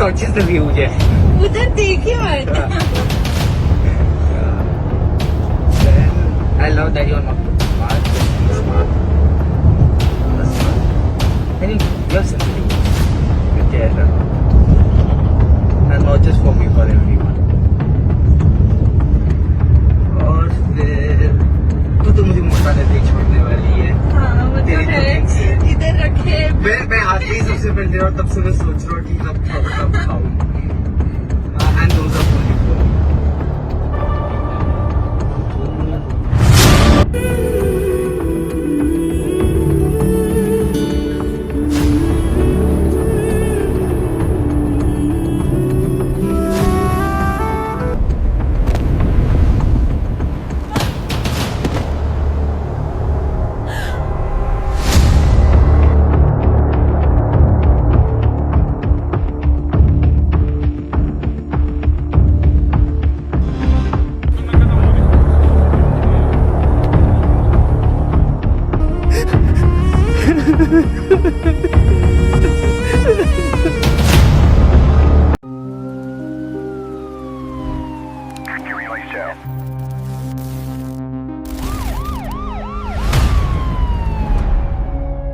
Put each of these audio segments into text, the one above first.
तो अच्छे से व्यू है उधर देखिए मत। I love that you're not too smart, just be smart. That's smart. I think you're sensitive. You care. And not just for me, for everyone. और फिर तू तो मुझे मोटा करके छोड़ने वाली है। हाँ वो तो तेरी है। cooking से। इधर रखे। मैं हाथ ही सबसे पहले और तब से मैं सोच रहा हूँ कि कब खाऊं। And those are only for me.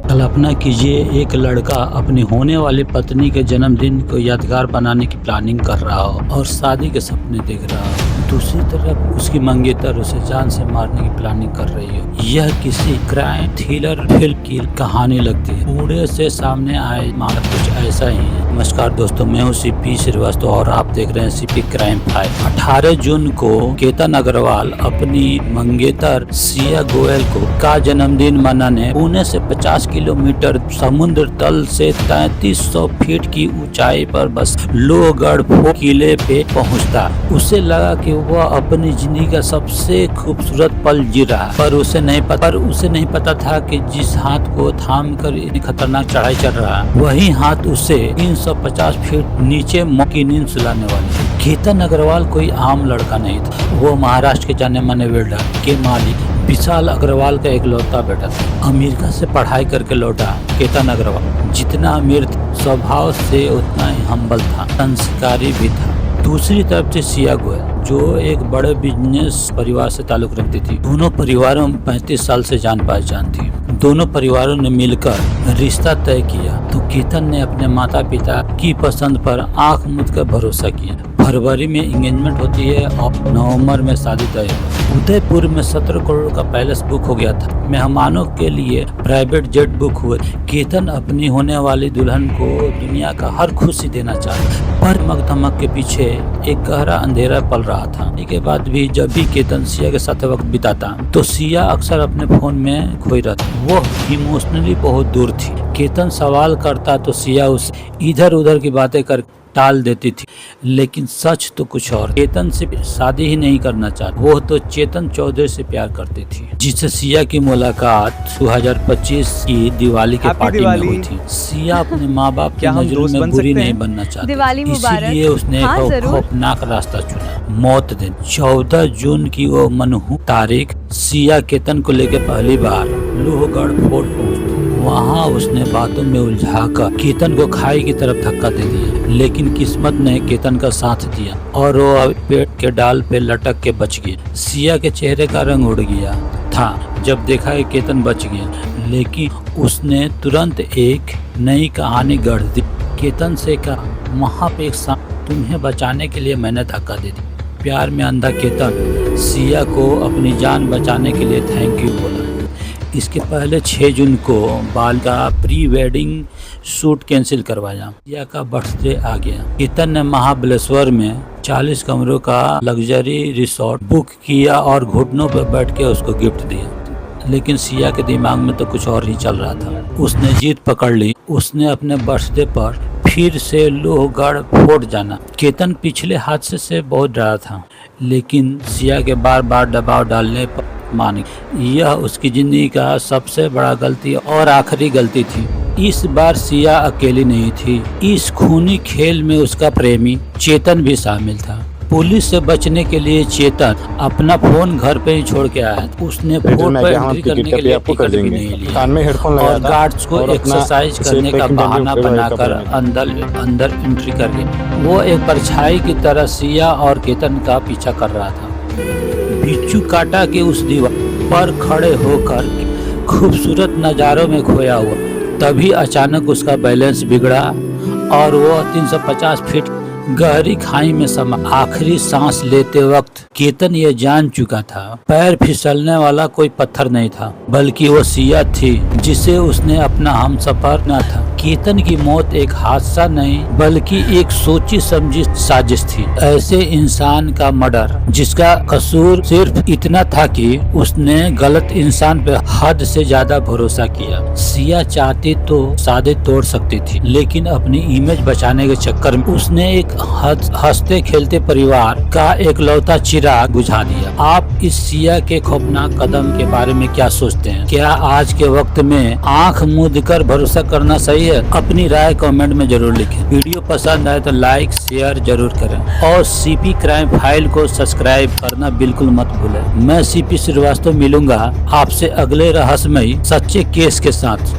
कल्पना कीजिए एक लड़का अपनी होने वाली पत्नी के जन्मदिन को यादगार बनाने की प्लानिंग कर रहा हो और शादी के सपने देख रहा हो। दूसरी तरफ उसकी मंगेतर उसे जान से मारने की प्लानिंग कर रही हो। यह किसी क्राइम थ्रिलर फिल्म की कहानी लगती है। पूरे से सामने आए मामला कुछ ऐसा ही है। नमस्कार दोस्तों, मैं हूँ सीपी श्रीवास्तव और आप देख रहे हैं सीपी क्राइम फाइल। 18 जून को केतन अग्रवाल अपनी मंगेतर सिया गोयल का जन्मदिन मनाने पुणे से 50 किलोमीटर समुद्र तल से 3300 फीट की ऊंचाई पर बस लोहगढ़ किले पे पहुंचता। उसे लगा कि वह अपनी जिंदगी का सबसे खूबसूरत पल जी रहा, पर उसे नहीं पता था कि जिस हाथ को थाम कर इतनी खतरनाक चढ़ाई चल रहा वही हाथ उसे 350 फीट नीचे मौत की नींद सुलाने वाली। केतन अग्रवाल कोई आम लड़का नहीं था। वो महाराष्ट्र के जाने माने वेल्डर के मालिक विशाल अग्रवाल का इकलौता बेटा था। अमेरिका से पढ़ाई करके लौटा केतन अग्रवाल जितना अमीर स्वभाव से उतना ही हम्बल था, संस्कारी भी था। दूसरी तरफ से सिया गोयल जो एक बड़े बिजनेस परिवार से ताल्लुक रखती थी। दोनों परिवारों में 35 साल से जान पहचान थी। दोनों परिवारों ने मिलकर रिश्ता तय किया तो केतन ने अपने माता पिता की पसंद पर आंख मूंद कर भरोसा किया। फरवरी में एंगेजमेंट होती है और नवंबर में शादी तय है। उदयपुर में 17 करोड़ का पैलेस बुक हो गया था। मेहमानों के लिए प्राइवेट जेट बुक हुए। केतन अपनी होने वाली दुल्हन को दुनिया का हर खुशी देना चाहता, पर मगधमक के पीछे एक गहरा अंधेरा पल रहा था। इसके बाद भी जब भी केतन सिया के साथ वक्त बिताता तो सिया अक्सर अपने फोन में खोई रहती। वो इमोशनली बहुत दूर थी। केतन सवाल करता तो सिया उसे इधर उधर की बातें कर टाल देती थी, लेकिन सच तो कुछ और। केतन से शादी ही नहीं करना चाहती, वो तो चेतन चौधरी से प्यार करती थी, जिससे सिया की मुलाकात 2025 की दिवाली के पार्टी में हुई थी। सिया अपने माँ बाप की नजरों में बुरी नहीं बनना चाहती, इसीलिए उसने एक खौफनाक रास्ता चुना, मौत दिन। 14 जून की वो मनहूस तारीख सिया केतन को लेकर पहली बार लोहगढ़ फोर्ट पहुंची। वहाँ उसने बातों में उलझाकर केतन को खाई की तरफ धक्का दे दिया, लेकिन किस्मत ने केतन का साथ दिया और वो पेड़ के डाल पे लटक के बच गया। सिया के चेहरे का रंग उड़ गया था जब देखा कि केतन बच गया, लेकिन उसने तुरंत एक नई कहानी गढ़ दी। केतन से कहा, वहाँ पे एक तुम्हें बचाने के लिए मैंने धक्का दे दी। प्यार में अंधा केतन सिया को अपनी जान बचाने के लिए थैंक यू बोला। इसके पहले 6 जून को बाल का प्री वेडिंग शूट कैंसिल करवाया। सिया का बर्थडे आ गया। केतन ने महाबलेश्वर में 40 कमरों का लग्जरी रिसोर्ट बुक किया और घुटनों पर बैठ के उसको गिफ्ट दिया। लेकिन सिया के दिमाग में तो कुछ और ही चल रहा था। उसने जीत पकड़ ली। उसने अपने बर्थडे पर फिर से लोहगढ़ फोर्ट जाना। केतन पिछले हादसे से बहुत डरा था, लेकिन सिया के बार बार दबाव डालने पर मान यह उसकी जिंदगी का सबसे बड़ा गलती और आखिरी गलती थी। इस बार सिया अकेली नहीं थी। इस खूनी खेल में उसका प्रेमी चेतन भी शामिल था। पुलिस से बचने के लिए चेतन अपना फोन घर पे ही छोड़ के आया था। उसने फोन पर एंट्री करने के लिए आपको कर टिकट भी देंगे। नहीं लिया कान में हेडफोन और लगाया था गार्ड्स को और अपना एक्सरसाइज करने का चेकिंग बहाना करके बनाकर अंदर एंट्री कर गए। वो एक परछाई की तरह सिया और केतन का पीछा कर रहा था। बिच्छू काटा के उस दीवार पर खड़े होकर खूबसूरत नज़ारों में खोया हुआ, तभी अचानक उसका बैलेंस बिगड़ा और वो 350 फीट गहरी खाई में समा। आखिरी सांस लेते वक्त केतन ये जान चुका था पैर फिसलने वाला कोई पत्थर नहीं था, बल्कि वो सिया थी जिसे उसने अपना हमसफर न था। केतन की मौत एक हादसा नहीं बल्कि एक सोची समझी साजिश थी। ऐसे इंसान का मर्डर जिसका कसूर सिर्फ इतना था कि उसने गलत इंसान पे हद से ज्यादा भरोसा किया। सिया चाहती तो सादे तोड़ सकती थी, लेकिन अपनी इमेज बचाने के चक्कर में उसने एक हंसते खेलते परिवार का एक लौता चिराग बुझा दिया। आप इस सिया के खौफनाक कदम के बारे में क्या सोचते हैं? क्या आज के वक्त में आंख मूंद कर भरोसा करना सही है? अपनी राय कमेंट में जरूर लिखें। वीडियो पसंद आए तो लाइक शेयर जरूर करें और सीपी क्राइम फाइल को सब्सक्राइब करना बिल्कुल मत भूलें। मैं सीपी श्रीवास्तव मिलूंगा आपसे अगले रहस्यमयी सच्चे केस के साथ।